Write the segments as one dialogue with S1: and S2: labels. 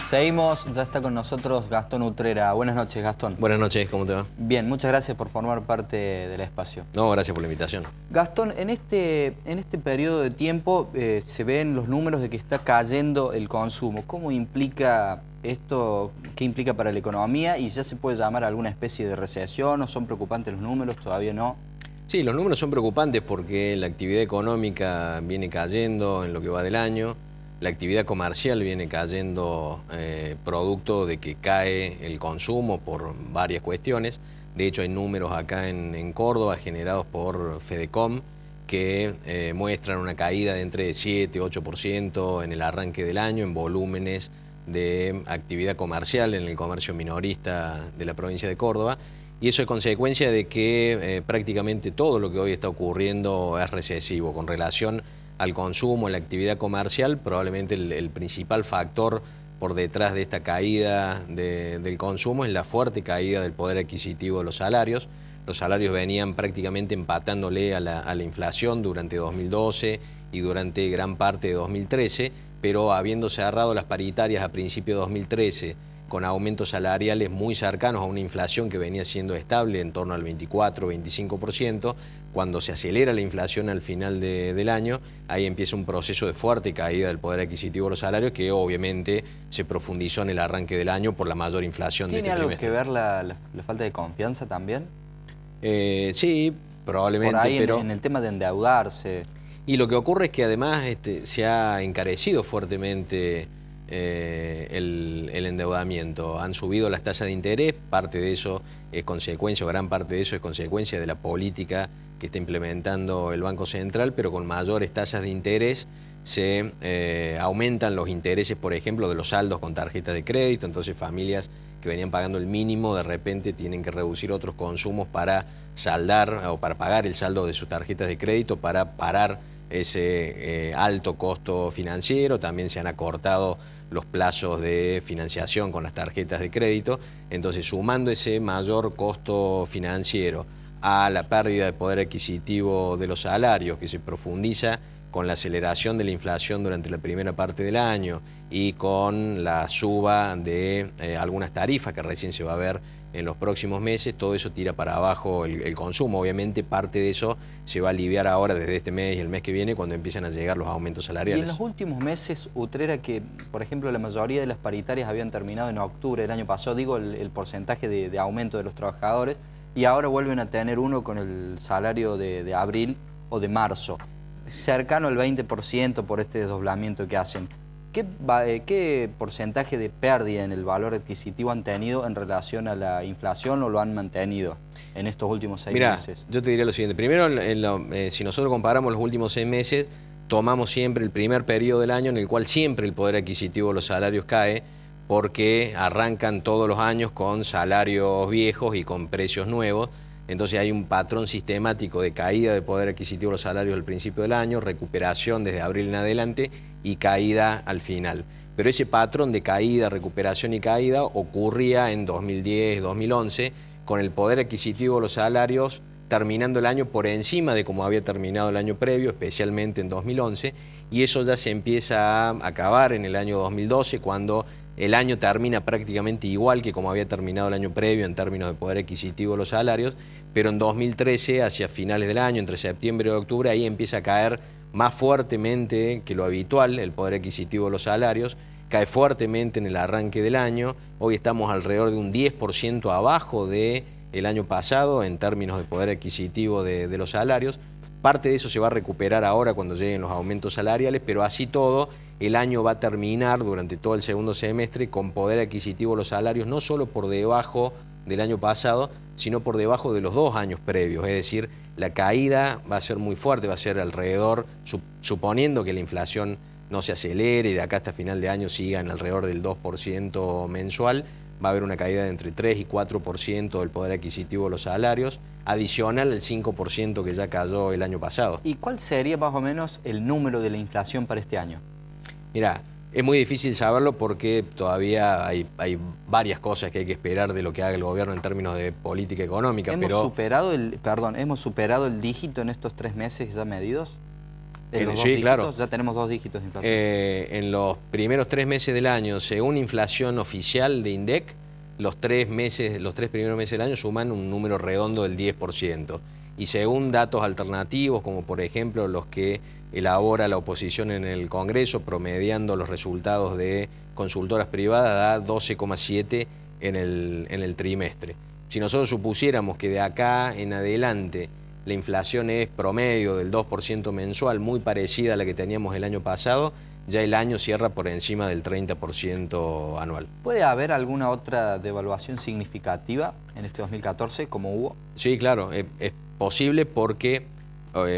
S1: Seguimos, ya está con nosotros Gastón Utrera. Buenas noches, Gastón.
S2: Buenas noches, ¿cómo te va?
S1: Bien, muchas gracias por formar parte del espacio.
S2: No, gracias por la invitación.
S1: Gastón, en este periodo de tiempo se ven los números de que está cayendo el consumo. ¿Cómo implica esto? ¿Qué implica para la economía? ¿Y ya se puede llamar a alguna especie de recesión? ¿O son preocupantes los números? ¿Todavía no?
S2: Sí, los números son preocupantes porque la actividad económica viene cayendo en lo que va del año. La actividad comercial viene cayendo producto de que cae el consumo por varias cuestiones. De hecho, hay números acá en Córdoba generados por Fedecom que muestran una caída de entre 7 y 8% en el arranque del año en volúmenes de actividad comercial en el comercio minorista de la provincia de Córdoba. Y eso es consecuencia de que prácticamente todo lo que hoy está ocurriendo es recesivo con relación al consumo, a la actividad comercial. Probablemente el principal factor por detrás de esta caída del consumo es la fuerte caída del poder adquisitivo de los salarios. Los salarios venían prácticamente empatándole a la inflación durante 2012 y durante gran parte de 2013, pero habiendo cerrado las paritarias a principios de 2013 con aumentos salariales muy cercanos a una inflación que venía siendo estable en torno al 24-25%, cuando se acelera la inflación al final del año, ahí empieza un proceso de fuerte caída del poder adquisitivo de los salarios que obviamente se profundizó en el arranque del año por la mayor inflación de este trimestre.
S1: ¿Tiene algo que ver la falta de confianza también?
S2: Sí, probablemente,
S1: por ahí
S2: pero
S1: en el tema de endeudarse.
S2: Y lo que ocurre es que además se ha encarecido fuertemente el endeudamiento. Han subido las tasas de interés, parte de eso es consecuencia, o gran parte de eso es consecuencia de la política que está implementando el Banco Central, pero con mayores tasas de interés se aumentan los intereses, por ejemplo, de los saldos con tarjetas de crédito. Entonces familias que venían pagando el mínimo de repente tienen que reducir otros consumos para saldar o para pagar el saldo de sus tarjetas de crédito, para parar ese alto costo financiero. También se han acortado los plazos de financiación con las tarjetas de crédito. Entonces, sumando ese mayor costo financiero a la pérdida de poder adquisitivo de los salarios, que se profundiza con la aceleración de la inflación durante la primera parte del año y con la suba de algunas tarifas que recién se va a ver en los próximos meses, todo eso tira para abajo el consumo. Obviamente parte de eso se va a aliviar ahora desde este mes y el mes que viene cuando empiezan a llegar los aumentos salariales.
S1: Y en los últimos meses, Utrera, que por ejemplo la mayoría de las paritarias habían terminado en octubre del año pasado, digo el porcentaje de aumento de los trabajadores, y ahora vuelven a tener uno con el salario de abril o de marzo, cercano al 20% por este desdoblamiento que hacen. ¿Qué porcentaje de pérdida en el valor adquisitivo han tenido en relación a la inflación o lo han mantenido en estos últimos 6 meses?
S2: Yo te diría lo siguiente. Primero, si nosotros comparamos los últimos 6 meses, tomamos siempre el primer periodo del año en el cual siempre el poder adquisitivo de los salarios cae, porque arrancan todos los años con salarios viejos y con precios nuevos. Entonces hay un patrón sistemático de caída de poder adquisitivo de los salarios al principio del año, recuperación desde abril en adelante y caída al final. Pero ese patrón de caída, recuperación y caída ocurría en 2010, 2011, con el poder adquisitivo de los salarios terminando el año por encima de como había terminado el año previo, especialmente en 2011, y eso ya se empieza a acabar en el año 2012, cuando el año termina prácticamente igual que como había terminado el año previo en términos de poder adquisitivo de los salarios, pero en 2013, hacia finales del año, entre septiembre y octubre, ahí empieza a caer más fuertemente que lo habitual el poder adquisitivo de los salarios, cae fuertemente en el arranque del año. Hoy estamos alrededor de un 10% abajo del año pasado en términos de poder adquisitivo de los salarios. Parte de eso se va a recuperar ahora cuando lleguen los aumentos salariales, pero así todo, el año va a terminar durante todo el segundo semestre con poder adquisitivo de los salarios no solo por debajo del año pasado, sino por debajo de los 2 años previos. Es decir, la caída va a ser muy fuerte, va a ser alrededor, suponiendo que la inflación no se acelere y de acá hasta final de año siga en alrededor del 2% mensual, va a haber una caída de entre 3 y 4% del poder adquisitivo de los salarios, adicional al 5% que ya cayó el año pasado.
S1: ¿Y cuál sería más o menos el número de la inflación para este año?
S2: Mirá, es muy difícil saberlo porque todavía hay varias cosas que hay que esperar de lo que haga el gobierno en términos de política económica.
S1: ¿Hemos superado el dígito en estos 3 meses ya medidos? ¿En los dos
S2: Sí,
S1: dígitos?
S2: claro.
S1: Ya tenemos 2 dígitos de inflación.
S2: En los primeros 3 meses del año, según inflación oficial de INDEC, los 3 primeros meses del año suman un número redondo del 10%. Y según datos alternativos, como por ejemplo los que elabora la oposición en el Congreso, promediando los resultados de consultoras privadas, da 12,7 en el trimestre. Si nosotros supusiéramos que de acá en adelante la inflación es promedio del 2% mensual, muy parecida a la que teníamos el año pasado, ya el año cierra por encima del 30% anual.
S1: ¿Puede haber alguna otra devaluación significativa en este 2014 como hubo?
S2: Sí, claro, es posible porque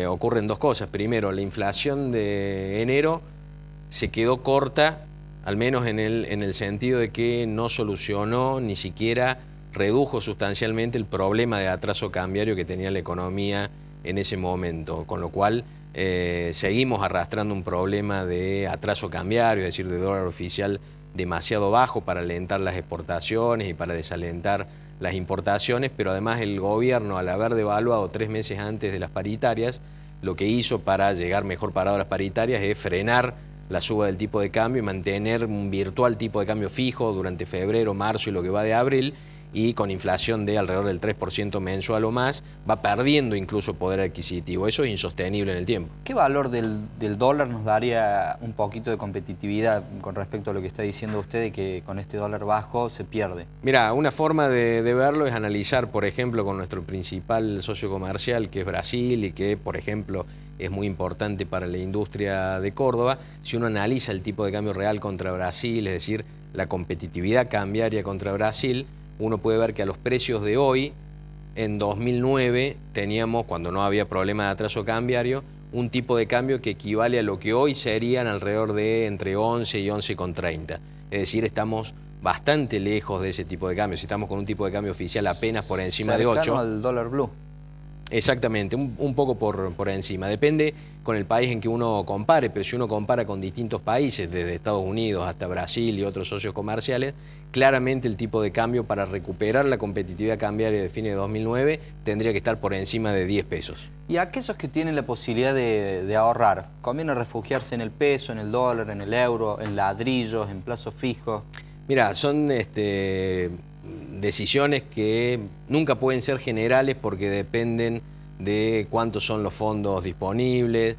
S2: ocurren dos cosas. Primero, la inflación de enero se quedó corta, al menos en el sentido de que no solucionó, ni siquiera redujo sustancialmente el problema de atraso cambiario que tenía la economía en ese momento, con lo cual seguimos arrastrando un problema de atraso cambiario, es decir, de dólar oficial demasiado bajo para alentar las exportaciones y para desalentar las importaciones, pero además el gobierno, al haber devaluado 3 meses antes de las paritarias, lo que hizo para llegar mejor parado a las paritarias es frenar la suba del tipo de cambio y mantener un virtual tipo de cambio fijo durante febrero, marzo y lo que va de abril, y con inflación de alrededor del 3% mensual o más, va perdiendo incluso poder adquisitivo. Eso es insostenible en el tiempo.
S1: ¿Qué valor del dólar nos daría un poquito de competitividad con respecto a lo que está diciendo usted de que con este dólar bajo se pierde?
S2: Mira, una forma de verlo es analizar, por ejemplo, con nuestro principal socio comercial, que es Brasil, y que, por ejemplo, es muy importante para la industria de Córdoba. Si uno analiza el tipo de cambio real contra Brasil, es decir, la competitividad cambiaria contra Brasil, uno puede ver que a los precios de hoy, en 2009 teníamos, cuando no había problema de atraso cambiario, un tipo de cambio que equivale a lo que hoy serían alrededor de entre 11 y 11,30. Es decir, estamos bastante lejos de ese tipo de cambio. Si estamos con un tipo de cambio oficial apenas por encima de 8.
S1: Cercano al dólar blue.
S2: Exactamente, un poco por encima. Depende con el país en que uno compare, pero si uno compara con distintos países, desde Estados Unidos hasta Brasil y otros socios comerciales, claramente el tipo de cambio para recuperar la competitividad cambiaria de fines de 2009 tendría que estar por encima de 10 pesos.
S1: Y a aquellos que tienen la posibilidad de ahorrar, ¿conviene refugiarse en el peso, en el dólar, en el euro, en ladrillos, en plazos fijos?
S2: Mira, son decisiones que nunca pueden ser generales porque dependen de cuántos son los fondos disponibles,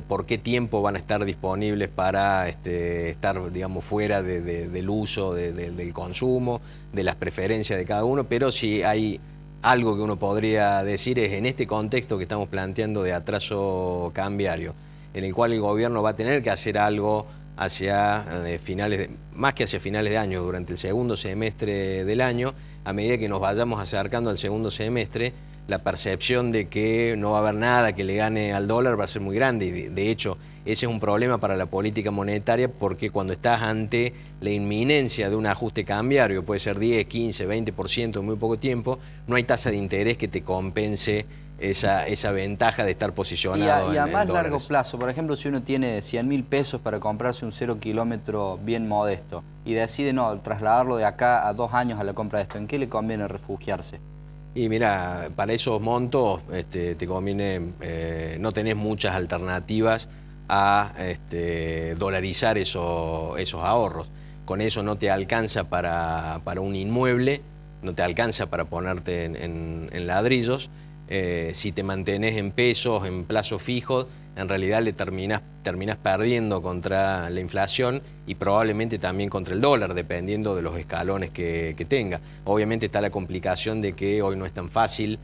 S2: por qué tiempo van a estar disponibles para estar, digamos, fuera del uso, del consumo, de las preferencias de cada uno, pero si hay algo que uno podría decir es en este contexto que estamos planteando de atraso cambiario, en el cual el gobierno va a tener que hacer algo hacia más que hacia finales de año, durante el segundo semestre del año, a medida que nos vayamos acercando al segundo semestre, la percepción de que no va a haber nada que le gane al dólar va a ser muy grande. Y de hecho, ese es un problema para la política monetaria porque cuando estás ante la inminencia de un ajuste cambiario, puede ser 10, 15, 20% en muy poco tiempo, no hay tasa de interés que te compense esa ventaja de estar posicionado
S1: y a más
S2: en
S1: largo
S2: dólares.
S1: plazo, por ejemplo, si uno tiene 100.000 pesos para comprarse un 0 kilómetro bien modesto y decide no trasladarlo de acá a 2 años a la compra de esto, ¿en qué le conviene refugiarse?
S2: Y mira, para esos montos te conviene, no tenés muchas alternativas a dolarizar esos ahorros. Con eso no te alcanza para un inmueble, no te alcanza para ponerte en ladrillos. Si te mantenés en pesos, en plazos fijos, en realidad le terminás perdiendo contra la inflación y probablemente también contra el dólar, dependiendo de los escalones que tenga. Obviamente está la complicación de que hoy no es tan fácil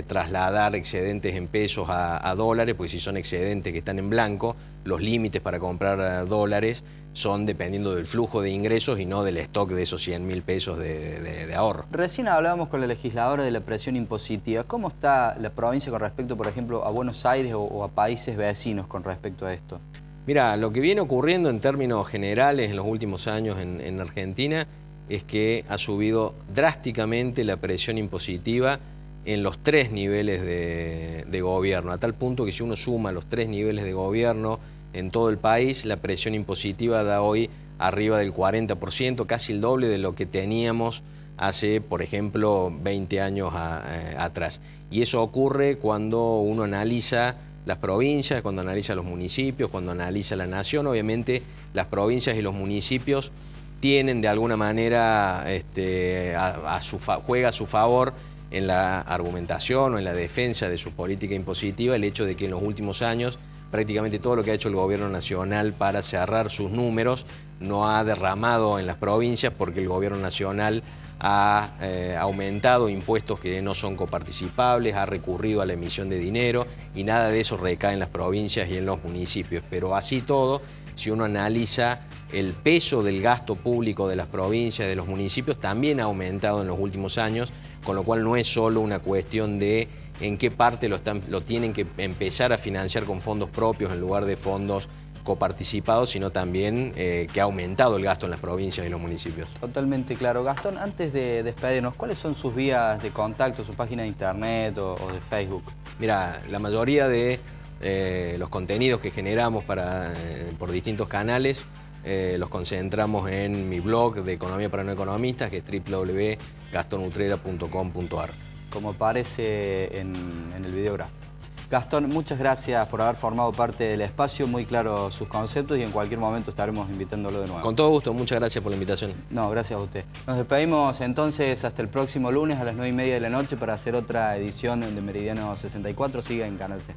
S2: trasladar excedentes en pesos a dólares, porque si son excedentes que están en blanco, los límites para comprar dólares son dependiendo del flujo de ingresos y no del stock de esos 100.000 pesos de ahorro.
S1: Recién hablábamos con la legisladora de la presión impositiva. ¿Cómo está la provincia con respecto, por ejemplo, a Buenos Aires o a países vecinos con respecto a esto?
S2: Mira, lo que viene ocurriendo en términos generales en los últimos años en Argentina es que ha subido drásticamente la presión impositiva en los 3 niveles de gobierno, a tal punto que si uno suma los 3 niveles de gobierno en todo el país, la presión impositiva da hoy arriba del 40%, casi el doble de lo que teníamos hace, por ejemplo, 20 años atrás. Y eso ocurre cuando uno analiza las provincias, cuando analiza los municipios, cuando analiza la nación. Obviamente las provincias y los municipios tienen de alguna manera, juega a su favor en la argumentación o en la defensa de su política impositiva el hecho de que en los últimos años prácticamente todo lo que ha hecho el gobierno nacional para cerrar sus números no ha derramado en las provincias, porque el gobierno nacional ha aumentado impuestos que no son coparticipables, ha recurrido a la emisión de dinero y nada de eso recae en las provincias y en los municipios. Pero así todo, si uno analiza el peso del gasto público de las provincias, de los municipios, también ha aumentado en los últimos años, con lo cual no es solo una cuestión de en qué parte lo tienen que empezar a financiar con fondos propios en lugar de fondos coparticipados, sino también que ha aumentado el gasto en las provincias y los municipios.
S1: Totalmente claro. Gastón, antes de despedirnos, ¿cuáles son sus vías de contacto, su página de internet o de Facebook?
S2: Mira, la mayoría de los contenidos que generamos por distintos canales los concentramos en mi blog de Economía para No Economistas, que es www.gastonutrera.com.ar.
S1: Como aparece en el videógrafo. Gastón, muchas gracias por haber formado parte del espacio, muy claros sus conceptos y en cualquier momento estaremos invitándolo de nuevo.
S2: Con todo gusto, muchas gracias por la invitación.
S1: No, gracias a usted. Nos despedimos entonces hasta el próximo lunes a las 9:30 de la noche para hacer otra edición de Meridiano 64. Siga en Canal C.